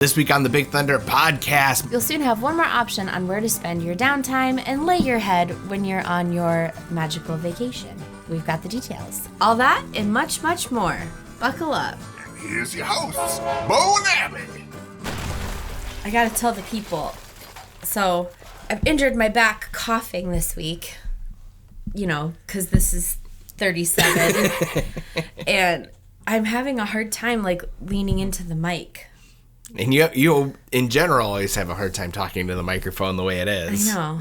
This week on the Big Thunder podcast, you'll soon have one more option on where to spend your downtime and lay your head when you're on your magical vacation. We've got the details. All that and much, much more. Buckle up. And here's your hosts, Bo and Abby. I gotta tell the people. So, I've injured my back coughing this week. You know, because this is 37. And I'm having a hard time, leaning into the mic. And you in general always have a hard time talking to the microphone the way it is. I know.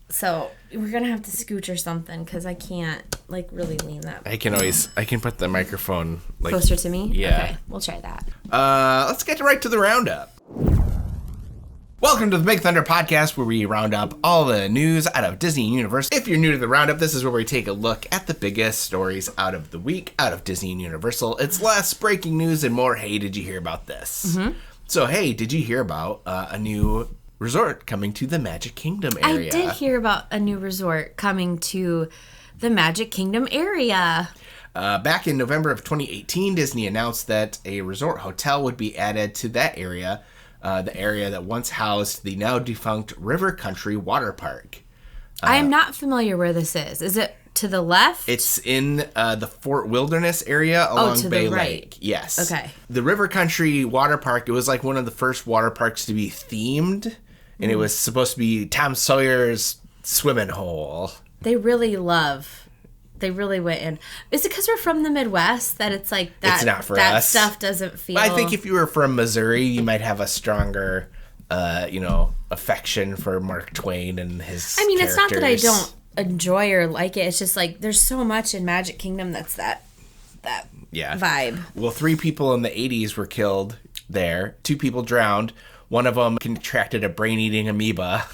So we're gonna have to scooch or something because I can't really lean that. I can put the microphone closer to me. Yeah. Okay, we'll try that. Let's get right to the roundup. Welcome to the Big Thunder podcast, where we round up all the news out of Disney and Universal. If you're new to the roundup, this is where we take a look at the biggest stories out of the week out of Disney and Universal. It's less breaking news and more, hey, did you hear about this? Mm-hmm. So, hey, did you hear about a new resort coming to the Magic Kingdom area? I did hear about a new resort coming to the Magic Kingdom area. Back in November of 2018, Disney announced that a resort hotel would be added to that area, the area that once housed the now defunct River Country Water Park. I am not familiar where this is. Is it to the left? It's in the Fort Wilderness area along Bay Lake. Yes. Okay. The River Country Water Park, it was one of the first water parks to be themed, and it was supposed to be Tom Sawyer's swimming hole. They really went in. Is it because we're from the Midwest that it's that? It's not for that us. Stuff doesn't feel. I think if you were from Missouri, you might have a stronger, affection for Mark Twain and his. I mean, characters. It's not that I don't enjoy or like it. It's just there's so much in Magic Kingdom that's that vibe. Well, 3 people in the 80s were killed there. 2 people drowned. One of them contracted a brain-eating amoeba.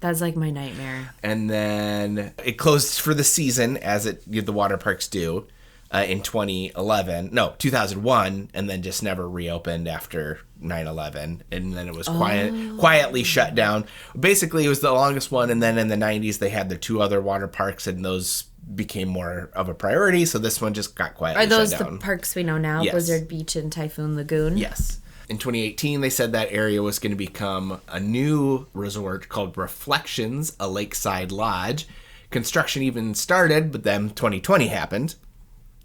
That's my nightmare. And then it closed for the season, as the water parks do, in 2001, and then just never reopened after 9/11. And then it was quietly shut down. Basically, it was the longest one, and then in the 90s, they had their 2 other water parks, and those became more of a priority, so this one just got quietly shut down. Are those the parks we know now? Yes. Blizzard Beach and Typhoon Lagoon? Yes. In 2018, they said that area was going to become a new resort called Reflections, a lakeside lodge. Construction even started, but then 2020 happened.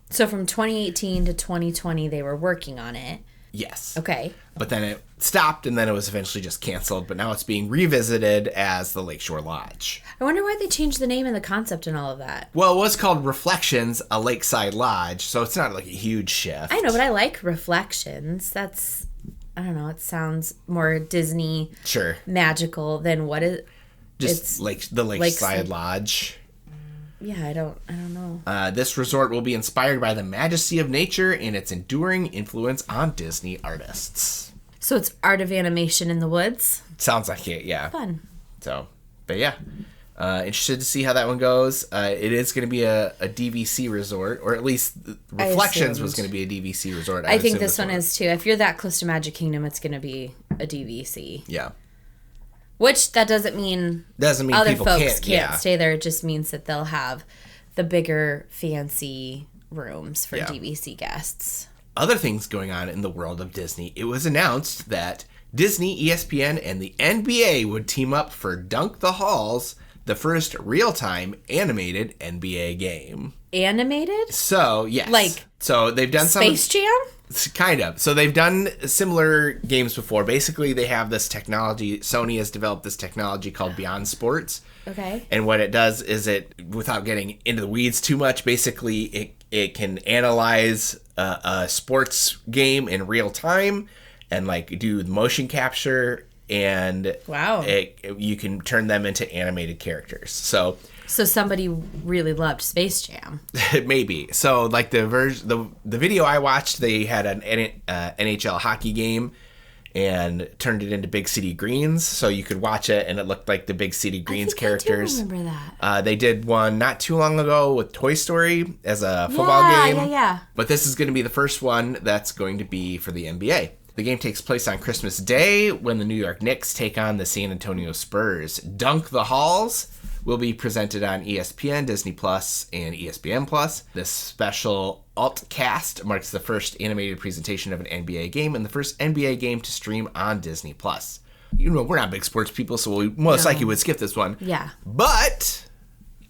So from 2018 to 2020, they were working on it. Yes. Okay. But then it stopped, and then it was eventually just canceled. But now it's being revisited as the Lakeshore Lodge. I wonder why they changed the name and the concept and all of that. Well, it was called Reflections, a lakeside lodge, so it's not a huge shift. I know, but I like Reflections. I don't know, it sounds more Disney magical than what it just the Lakeside Lodge. Yeah, I don't know. This resort will be inspired by the majesty of nature and its enduring influence on Disney artists. So it's art of animation in the woods? Sounds like it, yeah. Fun. So, but yeah. Interested to see how that one goes. It is going to be a DVC resort, or at least Reflections was going to be a DVC resort. I think this one is too. If you're that close to Magic Kingdom, it's going to be a DVC. Yeah. Which that doesn't mean other folks can't stay there. It just means that they'll have the bigger, fancy rooms for DVC guests. Other things going on in the world of Disney. It was announced that Disney, ESPN, and the NBA would team up for Dunk the Halls, the first real-time animated NBA game. Animated? So, yes. So they've done Space Jam? Kind of. So they've done similar games before. Basically, they have this technology. Sony has developed this technology called Beyond Sports. Okay. And what it does is without getting into the weeds too much, basically it can analyze a sports game in real time and do motion capture, and wow, you can turn them into animated characters. So somebody really loved Space Jam. Maybe. So the video I watched, they had an NHL hockey game and turned it into Big City Greens, so you could watch it and it looked like the Big City Greens characters. I do remember that. They did one not too long ago with Toy Story as a football game. Yeah. But this is going to be the first one that's going to be for the NBA. The game takes place on Christmas Day when the New York Knicks take on the San Antonio Spurs. Dunk the Halls will be presented on ESPN, Disney Plus, and ESPN Plus. This special Altcast marks the first animated presentation of an NBA game and the first NBA game to stream on Disney+. You know, we're not big sports people, so we most likely would skip this one. Yeah. But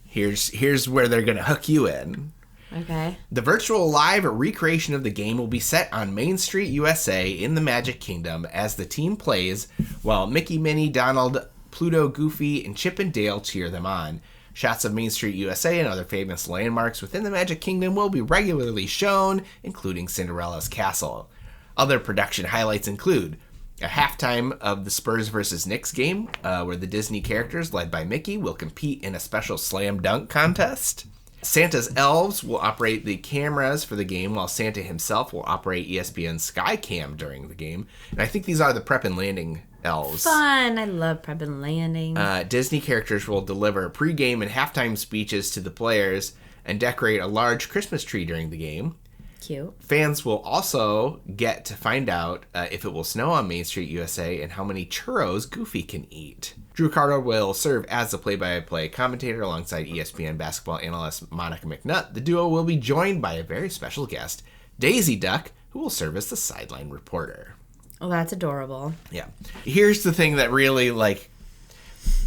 here's where they're going to hook you in. Okay. The virtual live recreation of the game will be set on Main Street, USA in the Magic Kingdom as the team plays while Mickey, Minnie, Donald, Pluto, Goofy, and Chip and Dale cheer them on. Shots of Main Street, USA and other famous landmarks within the Magic Kingdom will be regularly shown, including Cinderella's castle. Other production highlights include a halftime of the Spurs vs. Knicks game, where the Disney characters, led by Mickey, will compete in a special slam dunk contest. Santa's elves will operate the cameras for the game, while Santa himself will operate ESPN's Skycam during the game. And I think these are the Prep and Landing elves. Fun. I love Prep and Landing. Disney characters will deliver pre-game and halftime speeches to the players and decorate a large Christmas tree during the game. Cute. Fans will also get to find out if it will snow on Main Street, USA, and how many churros Goofy can eat. Drew Carter will serve as the play-by-play commentator alongside ESPN basketball analyst Monica McNutt. The duo will be joined by a very special guest, Daisy Duck, who will serve as the sideline reporter. Oh, that's adorable. Yeah. Here's the thing that really,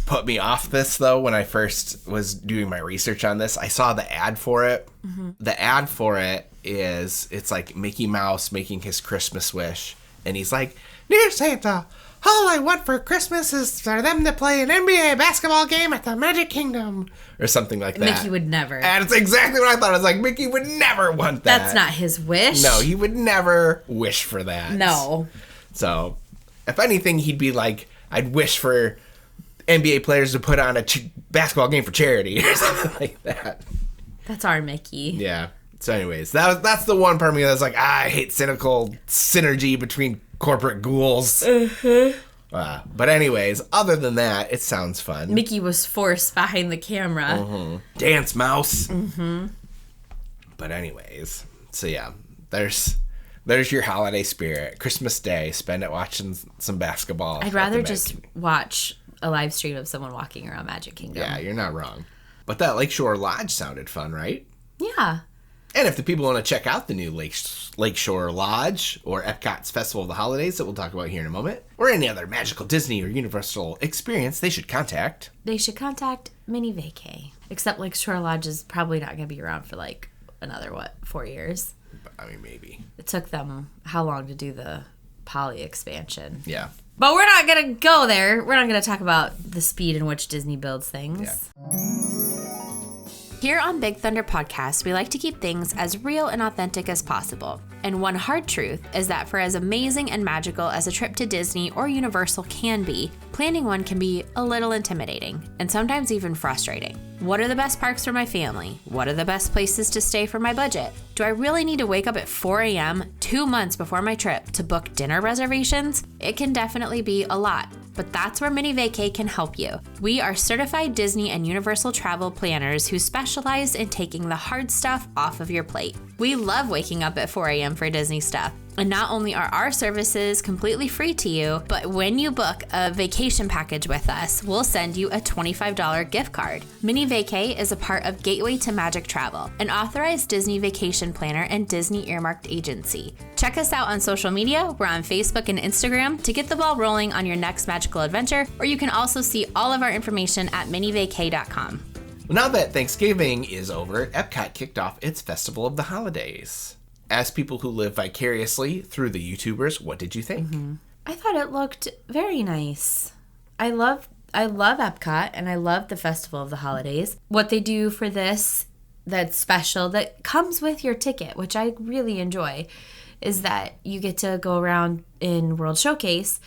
put me off this, though, when I first was doing my research on this. I saw the ad for it. Mm-hmm. The ad for it it's like Mickey Mouse making his Christmas wish. And he's like, "Dear Santa, all I want for Christmas is for them to play an NBA basketball game at the Magic Kingdom." Or something like that. Mickey would never. And it's exactly what I thought. I was like, Mickey would never want that. That's not his wish. No, he would never wish for that. No. So, if anything, he'd be like, I'd wish for NBA players to put on a basketball game for charity or something like that. That's our Mickey. Yeah. So anyways, that's the one part of me that's like, I hate cynical synergy between corporate ghouls. Mm-hmm. But anyways, other than that, it sounds fun. Mickey was forced behind the camera. Mm-hmm. Dance, mouse. Mm-hmm. But anyways, so yeah, there's your holiday spirit. Christmas Day, spend it watching some basketball. I'd rather just watch a live stream of someone walking around Magic Kingdom. Yeah, you're not wrong. But that Lakeshore Lodge sounded fun, right? Yeah. And if the people want to check out the new Lakeshore Lodge or Epcot's Festival of the Holidays that we'll talk about here in a moment, or any other magical Disney or Universal experience, they should contact Minne Vacay. Except Lakeshore Lodge is probably not going to be around for another, 4 years? I mean, maybe. It took them how long to do the Poly expansion? Yeah. But we're not going to go there. We're not going to talk about the speed in which Disney builds things. Yeah. Here on Big Thunder Podcast, we like to keep things as real and authentic as possible. And one hard truth is that for as amazing and magical as a trip to Disney or Universal can be, planning one can be a little intimidating and sometimes even frustrating. What are the best parks for my family? What are the best places to stay for my budget? Do I really need to wake up at 4 a.m. 2 months before my trip to book dinner reservations? It can definitely be a lot. But that's where Minne Vacay can help you. We are certified Disney and Universal travel planners who specialize in taking the hard stuff off of your plate. We love waking up at 4 a.m. for Disney stuff. And not only are our services completely free to you, but when you book a vacation package with us, we'll send you a $25 gift card. Minne Vacay is a part of Gateway to Magic Travel, an authorized Disney vacation planner and Disney earmarked agency. Check us out on social media. We're on Facebook and Instagram to get the ball rolling on your next magical adventure, or you can also see all of our information at minnevacay.com. Well, now that Thanksgiving is over, Epcot kicked off its Festival of the Holidays. As people who live vicariously through the YouTubers, what did you think? Mm-hmm. I thought it looked very nice. I love Epcot, and I love the Festival of the Holidays. What they do for this that's special, that comes with your ticket, which I really enjoy, is that you get to go around in World Showcase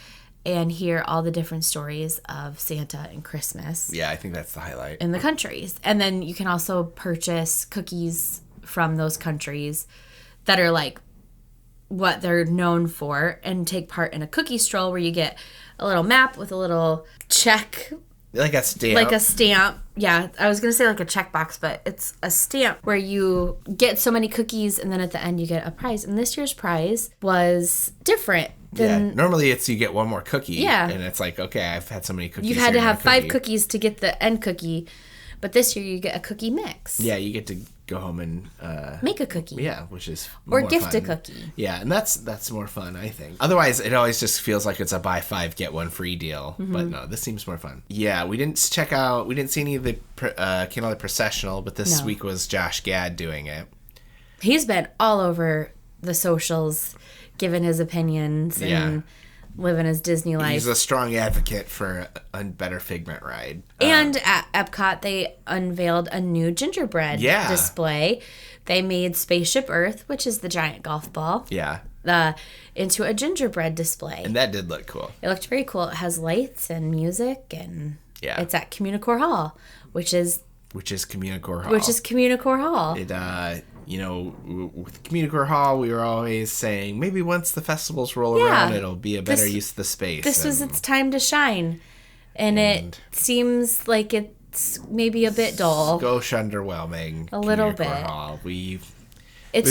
and hear all the different stories of Santa and Christmas. Yeah, I think that's the highlight. In the countries. And then you can also purchase cookies from those countries that are what they're known for, and take part in a cookie stroll where you get a little map with a little check. Like a stamp. Like a stamp. Yeah, I was going to say like a checkbox, but it's a stamp where you get so many cookies and then at the end you get a prize. And this year's prize was different. Normally it's you get one more cookie. Yeah. And it's like, okay, I've had so many cookies. You had to have 5 cookies to get the end cookie. But this year you get a cookie mix. Yeah, you get to go home and make a cookie. Yeah, which is or more gift fun. a cookie. Yeah, and that's more fun, I think. Otherwise, it always just feels like it's a buy 5 get 1 free deal. But no, this seems more fun. Yeah, we didn't see any of the Candlelight Processional, but this week was Josh Gad doing it. He's been all over the socials, giving his opinions and living his Disney life. He's a strong advocate for a better Figment ride. And at Epcot, they unveiled a new gingerbread display. They made Spaceship Earth, which is the giant golf ball, into a gingerbread display. And that did look cool. It looked very cool. It has lights and music, and it's at Communicore Hall, which is Communicore Hall. Which is Communicore Hall. It, with Communicore Hall, we were always saying maybe once the festivals roll around, it'll be a better use of the space. This was its time to shine, and it seems like it's maybe a bit dull. Skosh underwhelming. A little bit. Hall. We've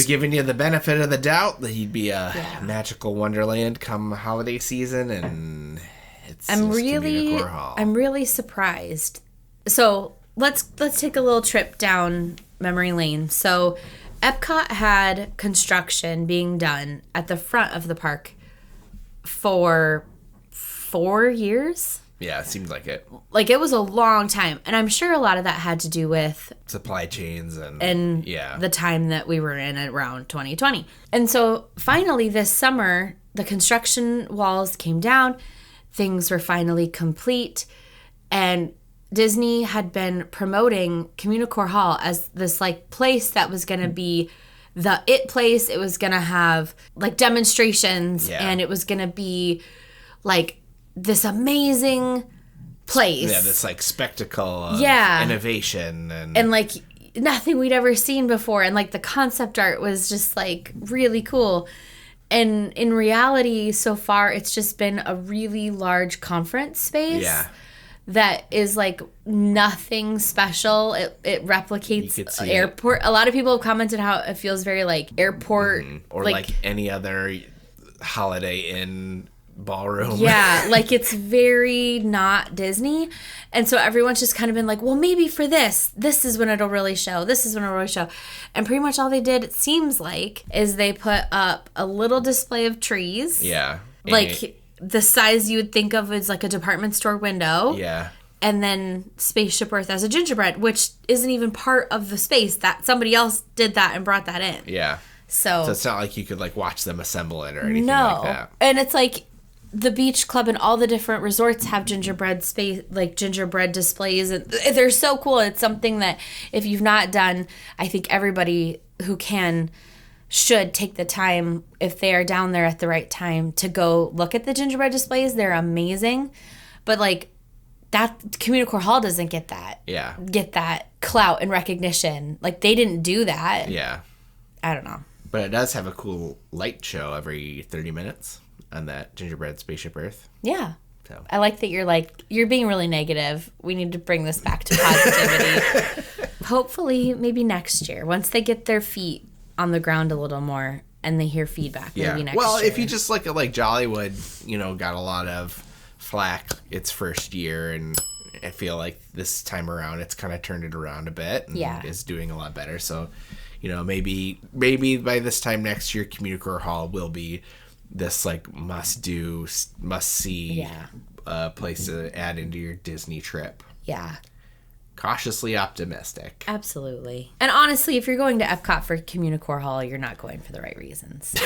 given you the benefit of the doubt that he'd be a magical wonderland come holiday season, and I'm really surprised. So let's take a little trip down memory lane. So Epcot had construction being done at the front of the park for 4 years. Yeah, it seems like it. Like, it was a long time. And I'm sure a lot of that had to do with supply chains and the time that we were in around 2020. And so finally this summer, the construction walls came down. Things were finally complete. And Disney had been promoting Communicore Hall as this like place that was going to be the it place. It was going to have like demonstrations and it was going to be like this amazing place. Yeah, this like spectacle of innovation and like nothing we'd ever seen before. And like the concept art was just like really cool. And in reality, so far, it's just been a really large conference space. Yeah. That is like nothing special. It replicates airport. A lot of people have commented how it feels very like airport. Or like any other Holiday Inn ballroom. Yeah, like it's very not Disney. And so everyone's just kind of been like, well, maybe for this is when it'll really show. This is when it'll really show. And pretty much all they did, it seems like, is they put up a little display of trees. Yeah. Like the size you would think of as like a department store window. Yeah. And then Spaceship Earth as a gingerbread, which isn't even part of the space. That somebody else did that and brought that in. Yeah. So it's not like you could like watch them assemble it or anything like that. And it's like the beach club and all the different resorts have gingerbread displays, and they're so cool. It's something that if you've not done, I think everybody who can should take the time, if they are down there at the right time, to go look at the gingerbread displays. They're amazing. But like that Communicore Hall doesn't get that. Yeah. Get that clout and recognition. Like they didn't do that. Yeah. I don't know. But it does have a cool light show every 30 minutes on that gingerbread Spaceship Earth. Yeah. So I like that you're being really negative. We need to bring this back to positivity. Hopefully, maybe next year, once they get their feet on the ground a little more and they hear feedback, maybe next year. Well, if you just look at like Jollywood, got a lot of flack its first year, and I feel like this time around it's kind of turned it around a bit and is doing a lot better. So, maybe by this time next year, Communicore Hall will be this like must see place to add into your Disney trip. Yeah. Cautiously optimistic. Absolutely. And honestly, if you're going to Epcot for Communicore Hall, you're not going for the right reasons. So.